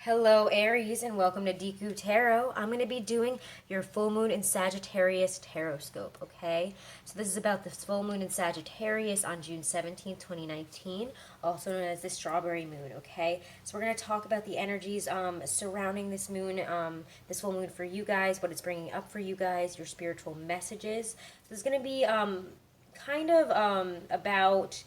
Hello Aries and welcome to Deku Tarot. I'm going to be doing your full moon in Sagittarius tarot scope, okay? So this is about the full moon in Sagittarius on June 17th, 2019, also known as the strawberry moon, okay? So we're going to talk about the energies surrounding this moon, this full moon for you guys, what it's bringing up for you guys, your spiritual messages. So this is going to be about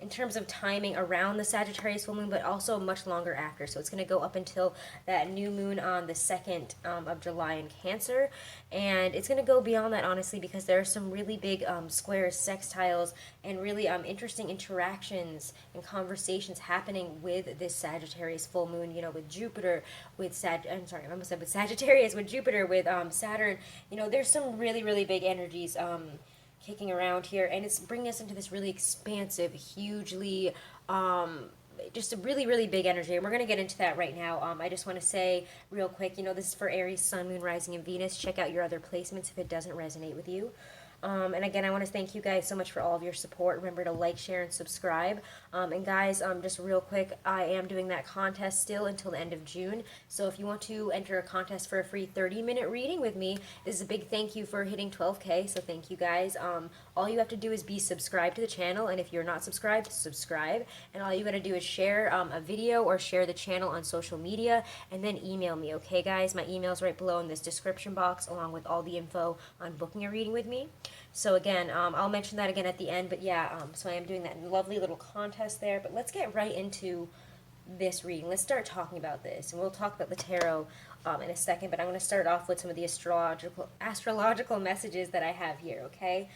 in terms of timing around the Sagittarius full moon, but also much longer after. So it's going to go up until that new moon on the 2nd of July in Cancer. And it's going to go beyond that, honestly, because there are some really big squares, sextiles, and really interesting interactions and conversations happening with this Sagittarius full moon, you know, with Jupiter, with I almost said with Sagittarius, with Jupiter, with Saturn. You know, there's some really, really big energies kicking around here, and it's bringing us into this really expansive, hugely just a really, really big energy, and we're going to get into that right now. I just want to say real quick, you know, this is for Aries, Sun, Moon, Rising, and Venus. Check out your other placements if it doesn't resonate with you. And again, I want to thank you guys so much for all of your support. Remember to like, share, and subscribe. And guys, just real quick, I am doing that contest still until the end of June. So if you want to enter a contest for a free 30-minute reading with me, this is a big thank you for hitting 12K. So thank you guys. All you have to do is be subscribed to the channel. And if you're not subscribed, subscribe. And all you got to do is share a video or share the channel on social media and then email me. Okay, guys? My email's right below in this description box along with all the info on booking a reading with me. So again, I'll mention that again at the end, but yeah, so I am doing that lovely little contest there, but let's get right into this reading. Let's start talking about this, and we'll talk about the tarot in a second, but I'm going to start off with some of the astrological messages that I have here, okay?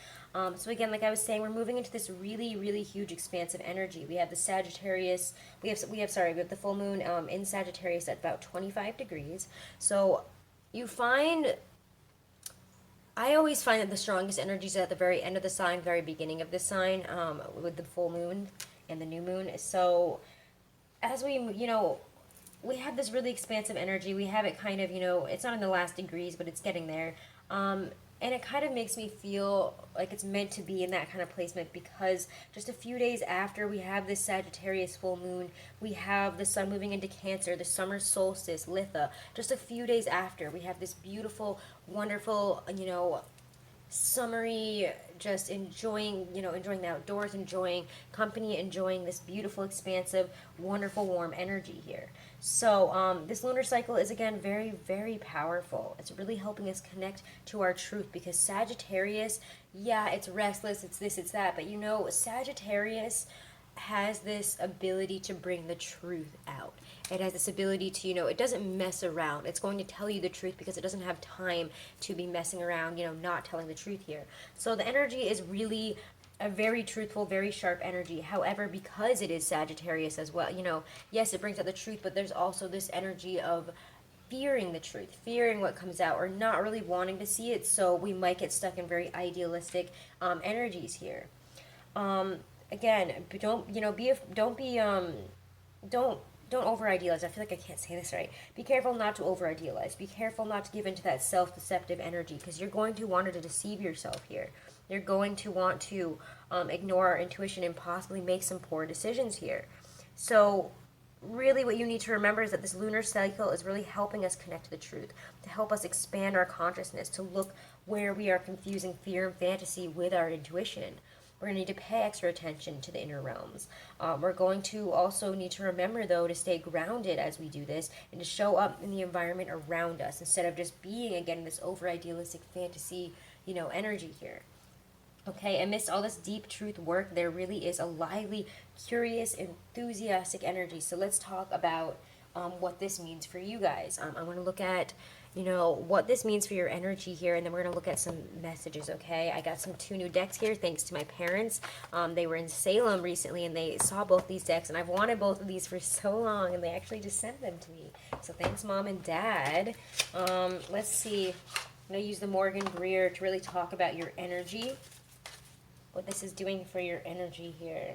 So again, like I was saying, we're moving into this really, really huge, expansive energy. We have the Sagittarius, we have the full moon in Sagittarius at about 25 degrees, so I always find that the strongest energies are at the very end of the sign, very beginning of the sign, with the full moon and the new moon. So as we, you know, we have this really expansive energy. We have it kind of, you know, it's not in the last degrees, but it's getting there. And it kind of makes me feel like it's meant to be in that kind of placement because just a few days after we have this Sagittarius full moon, we have the sun moving into Cancer, the summer solstice, Litha. Just a few days after, we have this beautiful, wonderful, you know, summery, just enjoying the outdoors, enjoying company, enjoying this beautiful, expansive, wonderful, warm energy here. So this lunar cycle is, again, very, very powerful. It's really helping us connect to our truth because Sagittarius, yeah, it's restless, it's this, it's that, but you know, Sagittarius has this ability to bring the truth out. It has this ability to, you know, it doesn't mess around. It's going to tell you the truth because it doesn't have time to be messing around, you know, not telling the truth here. So the energy is really a very truthful, very sharp energy. However, because it is Sagittarius as well, you know, yes, it brings out the truth, but there's also this energy of fearing the truth, fearing what comes out, or not really wanting to see it. So we might get stuck in very idealistic energies here. Again, don't over idealize. I feel like I can't say this right. Be careful not to over idealize. Be careful not to give into that self-deceptive energy because you're going to want to deceive yourself here. You're going to want to ignore our intuition and possibly make some poor decisions here. So really what you need to remember is that this lunar cycle is really helping us connect to the truth, to help us expand our consciousness, to look where we are confusing fear and fantasy with our intuition. We're going to need to pay extra attention to the inner realms. We're going to also need to remember, though, to stay grounded as we do this and to show up in the environment around us instead of just being, again, this over-idealistic fantasy, you know, energy here. Okay, amidst all this deep truth work, there really is a lively, curious, enthusiastic energy. So let's talk about what this means for you guys. I want to look at, you know, what this means for your energy here, and then we're going to look at some messages, okay? I got two new decks here thanks to my parents. They were in Salem recently, and they saw both these decks, and I've wanted both of these for so long, and they actually just sent them to me. So thanks, Mom and Dad. Let's see. I'm going to use the Morgan Greer to really talk about your energy, what this is doing for your energy here.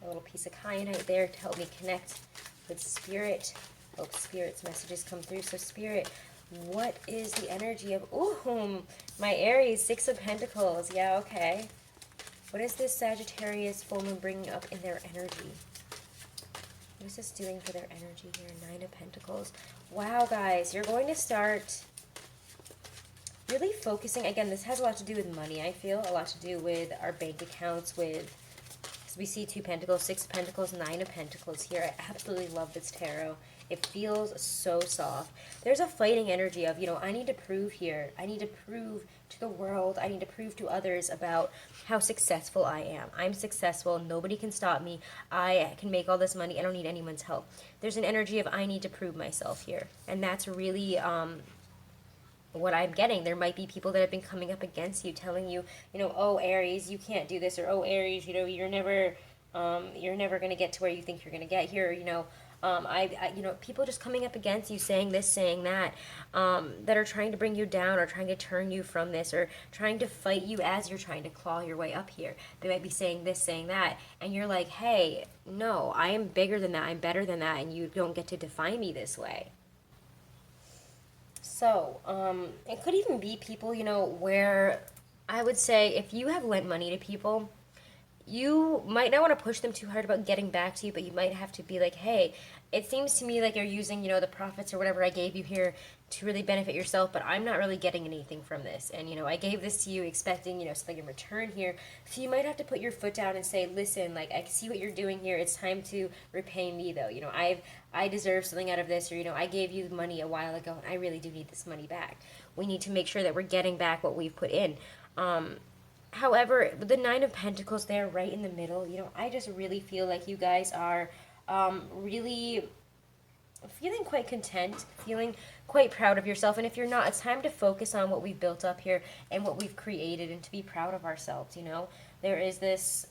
A little piece of kyanite there to help me connect with Spirit. Hope Spirit's messages come through. So Spirit, what is the energy of, ooh, my Aries, Six of Pentacles. Yeah, okay. What is this Sagittarius full moon bringing up in their energy? What is this doing for their energy here? Nine of Pentacles. Wow, guys, you're going to start really focusing. Again, this has a lot to do with money, I feel. A lot to do with our bank accounts, with... So we see 2 Pentacles, 6 of Pentacles, 9 of Pentacles here. I absolutely love this tarot. It feels so soft. There's a fighting energy of, you know, I need to prove here. I need to prove to the world. I need to prove to others about how successful I am. I'm successful. Nobody can stop me. I can make all this money. I don't need anyone's help. There's an energy of I need to prove myself here. And that's really... what I'm getting. There might be people that have been coming up against you, telling you, you know, oh, Aries, you can't do this, or oh, Aries, you know, you're never going to get to where you think you're going to get here, you know. You know, people just coming up against you, saying this, saying that, that are trying to bring you down, or trying to turn you from this, or trying to fight you as you're trying to claw your way up here. They might be saying this, saying that, and you're like, hey, no, I am bigger than that, I'm better than that, and you don't get to define me this way. So, it could even be people, you know, where I would say if you have lent money to people, you might not want to push them too hard about getting back to you, but you might have to be like, hey, it seems to me like you're using, you know, the profits or whatever I gave you here to really benefit yourself, but I'm not really getting anything from this. And, you know, I gave this to you expecting, you know, something in return here. So you might have to put your foot down and say, listen, like, I see what you're doing here. It's time to repay me, though. You know, I deserve something out of this, or, you know, I gave you the money a while ago, and I really do need this money back. We need to make sure that we're getting back what we've put in. However, the Nine of Pentacles there right in the middle, you know, I just really feel like you guys are really feeling quite content, feeling quite proud of yourself. And if you're not, it's time to focus on what we've built up here and what we've created, and to be proud of ourselves, you know. There is this,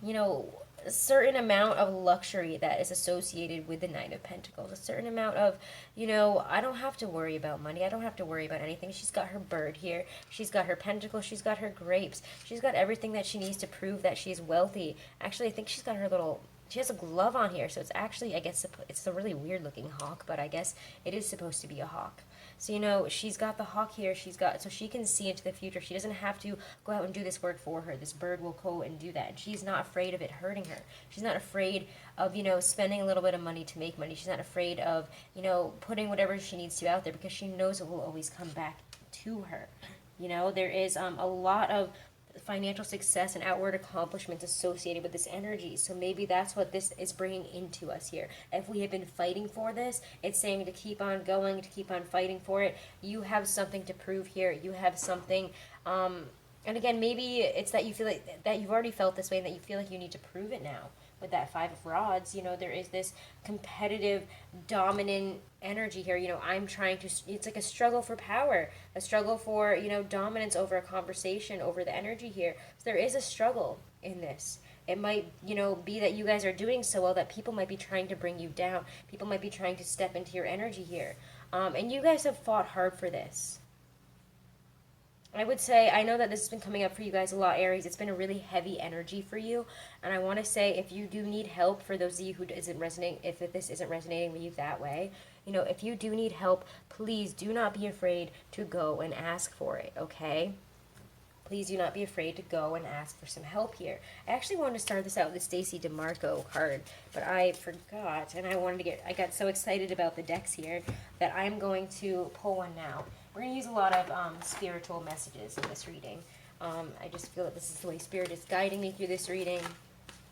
you know, a certain amount of luxury that is associated with the Nine of Pentacles. A certain amount of, you know, I don't have to worry about money. I don't have to worry about anything. She's got her bird here. She's got her pentacle. She's got her grapes. She's got everything that she needs to prove that she's wealthy. Actually, I think she's got her little... She has a glove on here, so it's actually, I guess, it's a really weird-looking hawk, but I guess it is supposed to be a hawk. So, you know, she's got the hawk here, so she can see into the future. She doesn't have to go out and do this work for her. This bird will go and do that, and she's not afraid of it hurting her. She's not afraid of, you know, spending a little bit of money to make money. She's not afraid of, you know, putting whatever she needs to out there, because she knows it will always come back to her. You know, there is a lot of financial success and outward accomplishments associated with this energy. So maybe that's what this is bringing into us here. If we have been fighting for this, it's saying to keep on going, to keep on fighting for it. You have something to prove here. You have something, and again, maybe it's that you feel like that you've already felt this way, and that you feel like you need to prove it now. With that Five of Rods, you know, there is this competitive, dominant energy here. You know, I'm trying to, it's like a struggle for power, a struggle for, you know, dominance over a conversation, over the energy here. So there is a struggle in this. It might, you know, be that you guys are doing so well that people might be trying to bring you down. People might be trying to step into your energy here. And you guys have fought hard for this. I would say, I know that this has been coming up for you guys a lot, Aries. It's been a really heavy energy for you. And I want to say, if you do need help, for those of you who isn't resonating, if this isn't resonating with you that way, you know, if you do need help, please do not be afraid to go and ask for it, okay? Please do not be afraid to go and ask for some help here. I actually wanted to start this out with the Stacey DeMarco card, but I forgot, and I got so excited about the decks here that I'm going to pull one now. We're going to use a lot of spiritual messages in this reading. I just feel that this is the way Spirit is guiding me through this reading,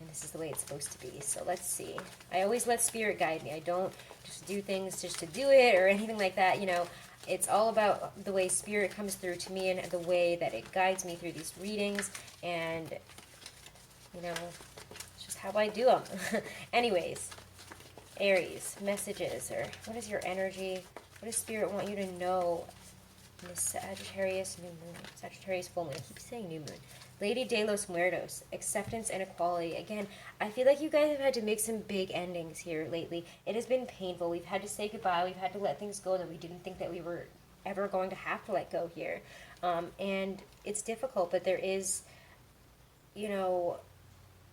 and this is the way it's supposed to be. So let's see. I always let Spirit guide me. I don't just do things just to do it or anything like that. You know, it's all about the way Spirit comes through to me and the way that it guides me through these readings, and, you know, it's just how I do them. Anyways, Aries, messages, or what is your energy? What does Spirit want you to know? This Sagittarius new moon, Sagittarius full moon. I keep saying new moon. Lady de los Muertos, acceptance and equality. Again, I feel like you guys have had to make some big endings here lately. It has been painful. We've had to say goodbye. We've had to let things go that we didn't think that we were ever going to have to let go here. And it's difficult, but there is, you know,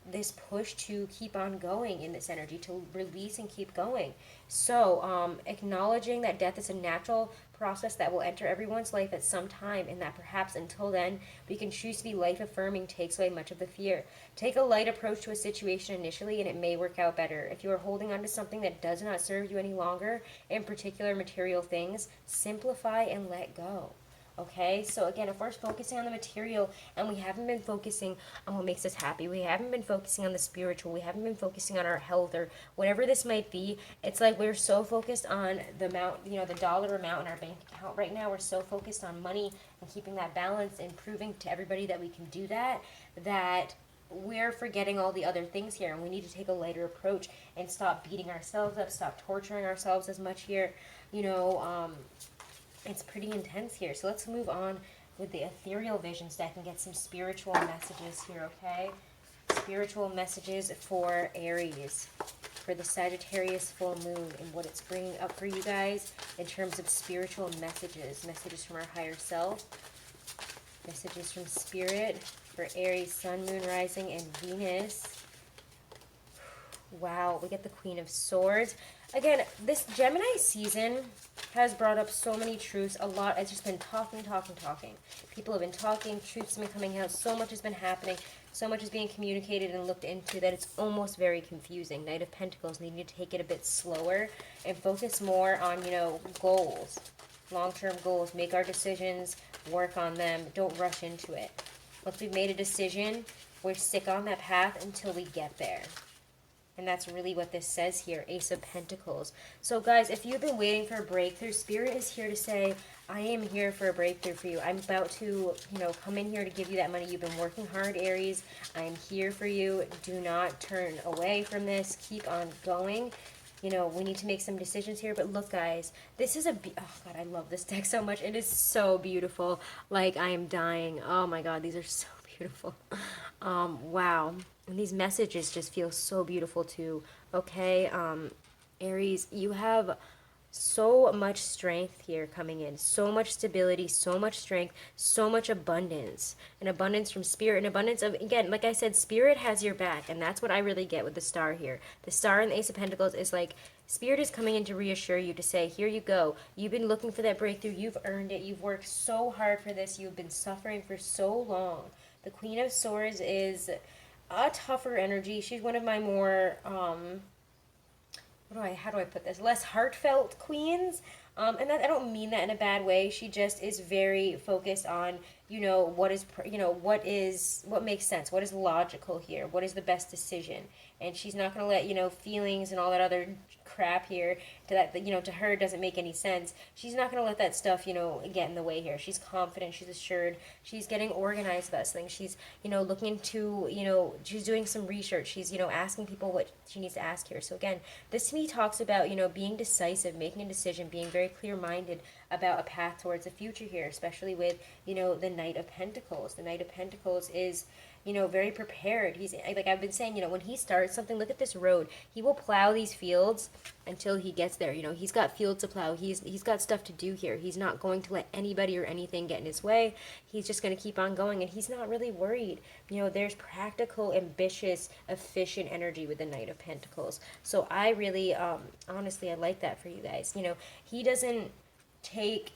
this push to keep on going in this energy, to release and keep going. So, acknowledging that death is a natural process that will enter everyone's life at some time, and that perhaps until then we can choose to be life affirming takes away much of the fear. Take a light approach to a situation initially and it may work out better. If you are holding on to something that does not serve you any longer, in particular material things, simplify and let go. Okay, so again, if we're focusing on the material and we haven't been focusing on what makes us happy, we haven't been focusing on the spiritual, we haven't been focusing on our health or whatever this might be, it's like we're so focused on the amount, the dollar amount in our bank account right now. We're so focused on money and keeping that balance and proving to everybody that we can do that, that we're forgetting all the other things here, and we need to take a lighter approach and stop beating ourselves up, stop torturing ourselves as much here, it's pretty intense here. So let's move on with the ethereal visions deck and get some spiritual messages here, okay? Spiritual messages for Aries, for the Sagittarius full moon, and what it's bringing up for you guys in terms of spiritual messages. Messages from our higher self. Messages from Spirit for Aries, Sun, Moon, Rising, and Venus. Wow, we get the Queen of Swords. Again, this Gemini season has brought up so many truths. A lot, it's just been talking. People have been talking, truths have been coming out, so much has been happening, so much is being communicated and looked into that it's almost very confusing. Knight of Pentacles, needing to take it a bit slower and focus more on, goals, long-term goals. Make our decisions, work on them, don't rush into it. Once we've made a decision, we're stick on that path until we get there. And that's really what this says here, Ace of Pentacles. So guys, if you've been waiting for a breakthrough, Spirit is here to say, I am here for a breakthrough for you. I'm about to, come in here to give you that money. You've been working hard, Aries. I'm here for you. Do not turn away from this. Keep on going. We need to make some decisions here. But look, guys, this is oh, God, I love this deck so much. It is so beautiful. Like, I am dying. Oh, my God, these are so beautiful. Wow. And these messages just feel so beautiful too. Okay, Aries, you have so much strength here coming in. So much stability, so much strength, so much abundance. An abundance from Spirit, an abundance of, again, like I said, Spirit has your back. And that's what I really get with the Star here. The Star and the Ace of Pentacles is like, Spirit is coming in to reassure you, to say, here you go. You've been looking for that breakthrough. You've earned it. You've worked so hard for this. You've been suffering for so long. The Queen of Swords is a tougher energy. She's one of my more, how do I put this? Less heartfelt queens. And that, I don't mean that in a bad way. She just is very focused on, what makes sense? What is logical here? What is the best decision? And she's not going to let, feelings and all that other crap here to her doesn't make any sense. She's not going to let that stuff, get in the way here. She's confident, she's assured, she's getting organized about things. She's, looking into, she's doing some research. She's, asking people what she needs to ask here. So again, this to me talks about, being decisive, making a decision, being very clear-minded about a path towards the future here, especially with, the Knight of Pentacles. The Knight of Pentacles is, very prepared. He's, like I've been saying, when he starts something, look at this road. He will plow these fields until he gets there. He's got fields to plow. He's got stuff to do here. He's not going to let anybody or anything get in his way. He's just going to keep on going, and he's not really worried. There's practical, ambitious, efficient energy with the Knight of Pentacles. So I really, honestly, I like that for you guys. He doesn't take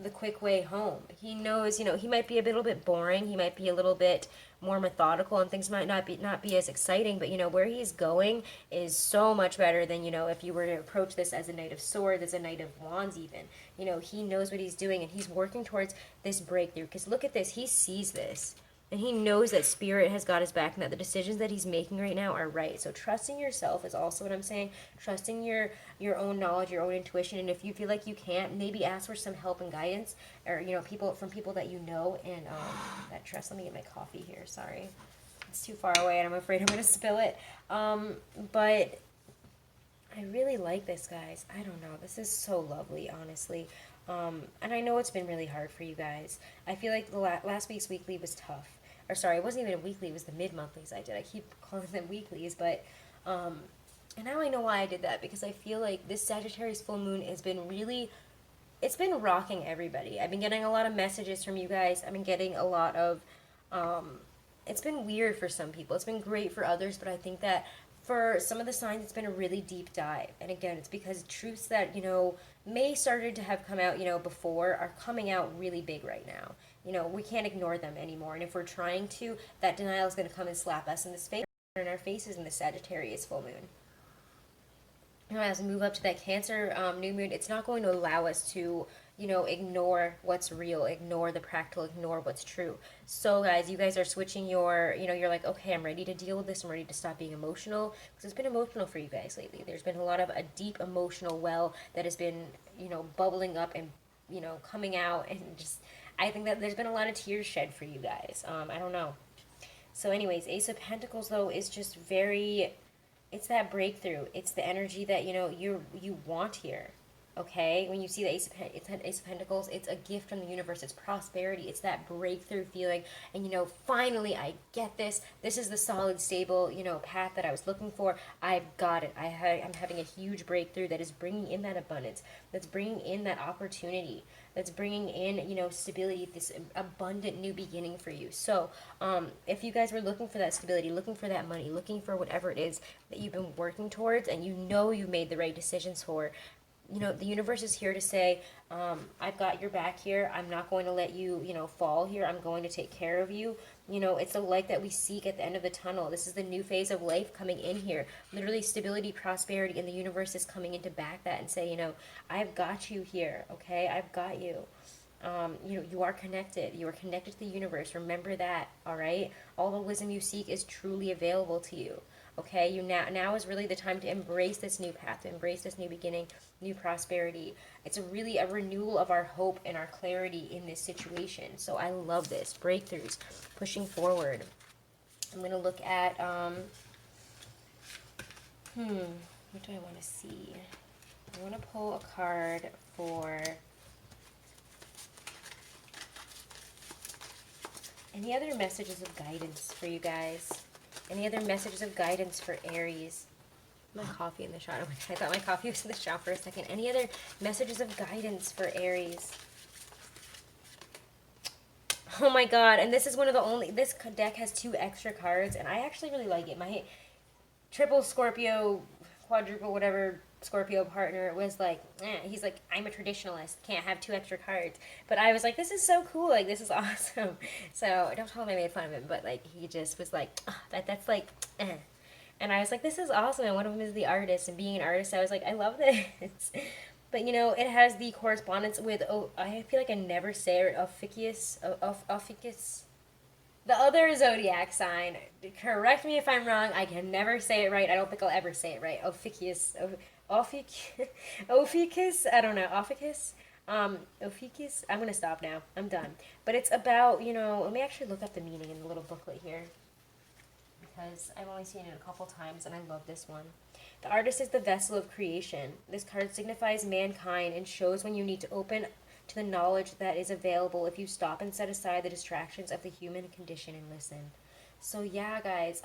the quick way home. He knows, he might be a little bit boring. He might be a little bit more methodical, and things might not be as exciting, but where he's going is so much better than if you were to approach this as a Knight of Swords, as a Knight of Wands even. He knows what he's doing, and he's working towards this breakthrough, because look at this, he sees this. And he knows that Spirit has got his back and that the decisions that he's making right now are right. So trusting yourself is also what I'm saying. Trusting your own knowledge, your own intuition. And if you feel like you can't, maybe ask for some help and guidance, or people that you know. And that trust. Let me get my coffee here. Sorry, it's too far away, and I'm afraid I'm gonna spill it. But I really like this, guys. I don't know. This is so lovely, honestly. And I know it's been really hard for you guys. I feel like the last week's weekly was tough. Or sorry, it wasn't even a weekly, it was the mid-monthlies I did. I keep calling them weeklies, but, and now I know why I did that, because I feel like this Sagittarius full moon has been really, it's been rocking everybody. I've been getting a lot of messages from you guys. I've been getting a lot of, it's been weird for some people. It's been great for others, but I think that For some of the signs, it's been a really deep dive. And again, it's because truths that, you know, may started to have come out, you know, before are coming out really big right now. You know, we can't ignore them anymore. And if we're trying to, that denial is going to come and slap us in the face, in our faces in the Sagittarius full moon. You know, as we move up to that Cancer new moon, it's not going to allow us to, you know, ignore what's real, ignore the practical, ignore what's true. So guys, you guys are switching your, you know, you're like, okay, I'm ready to deal with this. I'm ready to stop being emotional, because it's been emotional for you guys lately. There's been a lot of a deep emotional well that has been, you know, bubbling up and, you know, coming out, and just, I think that there's been a lot of tears shed for you guys. I don't know. So anyways, Ace of Pentacles though is just very, it's that breakthrough. It's the energy that, you know, you want here. Okay, when you see the Ace of Pentacles, it's a gift from the universe. It's prosperity. It's that breakthrough feeling. And, you know, finally, I get this. This is the solid, stable, you know, path that I was looking for. I've got it. I'm having a huge breakthrough that is bringing in that abundance. That's bringing in that opportunity. That's bringing in, you know, stability, this abundant new beginning for you. So, if you guys were looking for that stability, looking for that money, looking for whatever it is that you've been working towards, and you know you made the right decisions for, you know, the universe is here to say, I've got your back here. I'm not going to let you, you know, fall here. I'm going to take care of you. You know, it's the light that we seek at the end of the tunnel. This is the new phase of life coming in here. Literally stability, prosperity, and the universe is coming in to back that and say, you know, I've got you here, okay? I've got you. You know, you are connected. You are connected to the universe. Remember that, all right? All the wisdom you seek is truly available to you. Okay, you now is really the time to embrace this new path, to embrace this new beginning, new prosperity. It's really a renewal of our hope and our clarity in this situation. So I love this. Breakthroughs, pushing forward. I'm going to look at, what do I want to see? I want to pull a card for any other messages of guidance for you guys. Any other messages of guidance for Aries? My coffee in the shot. Oh my God, I thought my coffee was in the shot for a second. Any other messages of guidance for Aries? Oh my God, and this is one of the only, this deck has 2 extra cards, and I actually really like it. My triple Scorpio, quadruple, whatever, Scorpio partner was like, he's like, I'm a traditionalist, can't have 2 extra cards. But I was like, this is so cool, like, this is awesome. So, don't tell him I made fun of him, but, like, he just was like, that's like, And I was like, this is awesome, and one of them is the artist, and being an artist, I was like, I love this. But, you know, it has the correspondence with, I feel like I never say it, Ophiuchus, the other zodiac sign. Correct me if I'm wrong. I can never say it right. I don't think I'll ever say it right. Ophiuchus. Ophiuchus? I don't know. Ophiuchus? Ophiuchus? I'm going to stop now. I'm done. But it's about, you know, let me actually look up the meaning in the little booklet here, because I've only seen it a couple times, and I love this one. The artist is the vessel of creation. This card signifies mankind and shows when you need to open to the knowledge that is available if you stop and set aside the distractions of the human condition and listen. So yeah, guys,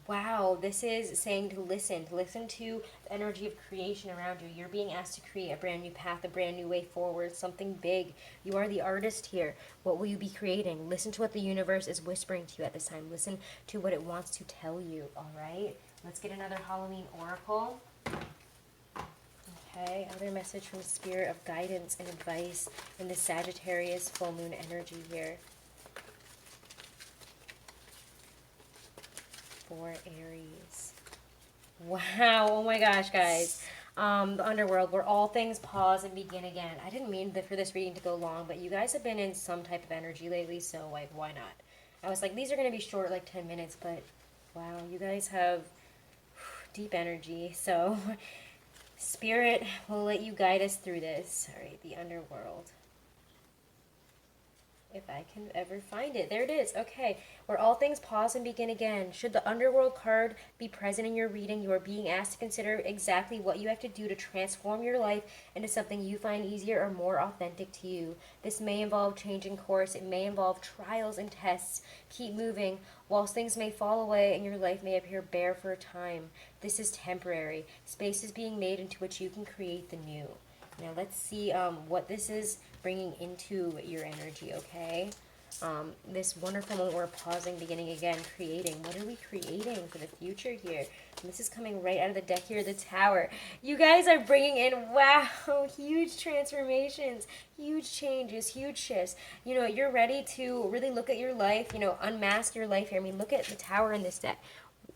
wow, this is saying to listen to the energy of creation around you. You're being asked to create a brand new path, a brand new way forward, something big. You are the artist here. What will you be creating? Listen to what the universe is whispering to you at this time. Listen to what it wants to tell you, all right? Let's get another Halloween oracle. Okay, another message from Spirit of guidance and advice in the Sagittarius full moon energy here. For Aries. Wow, oh my gosh, guys. The underworld, where all things pause and begin again. I didn't mean for this reading to go long, but you guys have been in some type of energy lately, so, like, why not? I was like, these are going to be short, like 10 minutes, but wow, you guys have deep energy, so Spirit will let you guide us through this. All right, the underworld. If I can ever find it. There it is. Okay. Where all things pause and begin again. Should the underworld card be present in your reading, you are being asked to consider exactly what you have to do to transform your life into something you find easier or more authentic to you. This may involve changing course. It may involve trials and tests. Keep moving. Whilst things may fall away and your life may appear bare for a time, this is temporary. Space is being made into which you can create the new. Now let's see what this is bringing into your energy, okay? This wonderful moment we're pausing, beginning again, creating. What are we creating for the future here? And this is coming right out of the deck here, the Tower. You guys are bringing in, wow, huge transformations, huge changes, huge shifts. You know, you're ready to really look at your life, you know, unmask your life here. I mean, look at the Tower in this deck.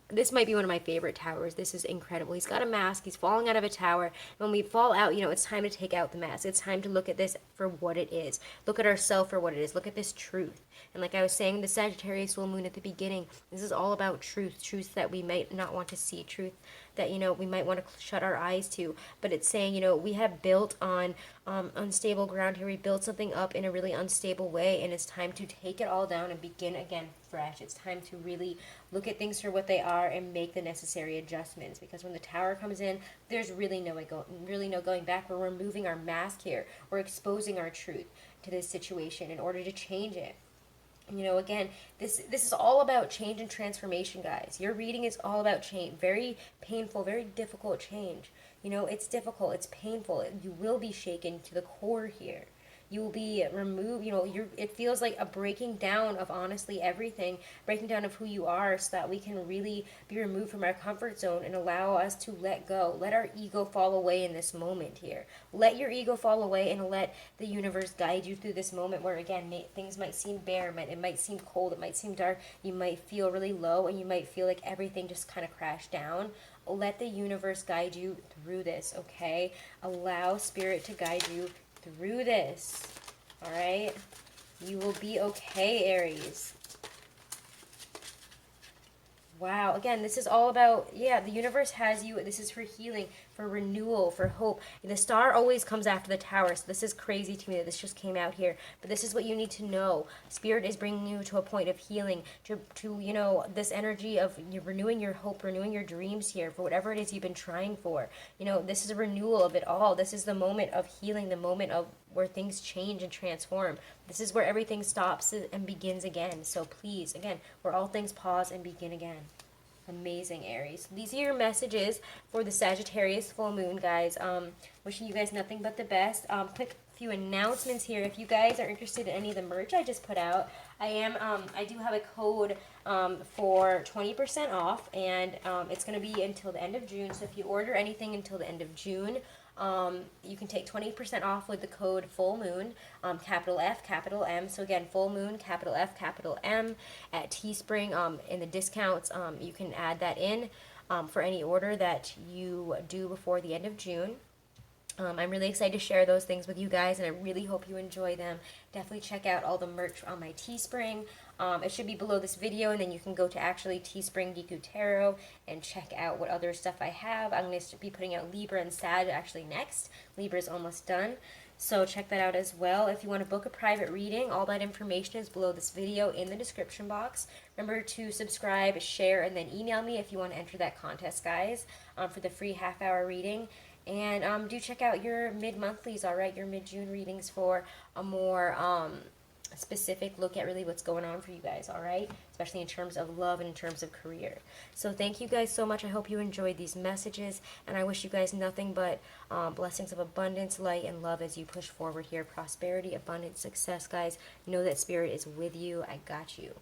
This might be one of my favorite towers. This is incredible. He's got a mask. He's falling out of a tower. When we fall out, you know, it's time to take out the mask. It's time to look at this for what it is. Look at ourselves for what it is. Look at this truth. And like I was saying, the Sagittarius full moon at the beginning, this is all about truth. Truth that we might not want to see. Truth that, you know, we might want to shut our eyes to. But it's saying, you know, we have built on unstable ground here. We built something up in a really unstable way, and it's time to take it all down and begin again fresh. It's time to really look at things for what they are and make the necessary adjustments, because when the Tower comes in, there's really no going back. We're removing our mask here. We're exposing our truth to this situation in order to change it. You know, again, this is all about change and transformation, guys. Your reading is all about change. Very painful, very difficult change. You know, it's difficult, it's painful. You will be shaken to the core here. You will be removed, you know, it feels like a breaking down of honestly everything, breaking down of who you are, so that we can really be removed from our comfort zone and allow us to let go. Let our ego fall away in this moment here. Let your ego fall away and let the universe guide you through this moment where, again, things might seem bare, it might seem cold, it might seem dark, you might feel really low, and you might feel like everything just kind of crashed down. Let the universe guide you through this, okay? Allow Spirit to guide you through this. All right? You will be okay, Aries. Wow. Again, this is all about, yeah, the universe has you. This is for healing, for renewal, for hope. The star always comes after the Tower, so this is crazy to me that this just came out here. But this is what you need to know. Spirit is bringing you to a point of healing, to you know, this energy of you renewing your hope, renewing your dreams here for whatever it is you've been trying for. You know, this is a renewal of it all. This is the moment of healing, the moment of where things change and transform. This is where everything stops and begins again. So please, again, where all things pause and begin again. Amazing, Aries. These are your messages for the Sagittarius full moon, guys. Wishing you guys nothing but the best. Quick few announcements here. If you guys are interested in any of the merch I just put out, I do have a code for 20% off, and it's going to be until the end of June. So if you order anything until the end of June, you can take 20% off with the code full moon, capital F, capital M. So again, full moon, capital F, capital M at Teespring. In the discounts, you can add that in for any order that you do before the end of June. I'm really excited to share those things with you guys, and I really hope you enjoy them. Definitely check out all the merch on my Teespring. It should be below this video, and then you can go to actually Teespring Deku Tarot and check out what other stuff I have. I'm going to be putting out Libra and Sag actually next. Libra is almost done, so check that out as well. If you want to book a private reading, all that information is below this video in the description box. Remember to subscribe, share, and then email me if you want to enter that contest, guys, for the free half-hour reading. And do check out your mid-monthlies, all right, your mid-June readings for a more specific look at really what's going on for you guys, all right, especially in terms of love and in terms of career. So thank you guys so much. I hope you enjoyed these messages, and I wish you guys nothing but blessings of abundance, light, and love as you push forward here. Prosperity, abundance, success, guys. Know that Spirit is with you. I got you.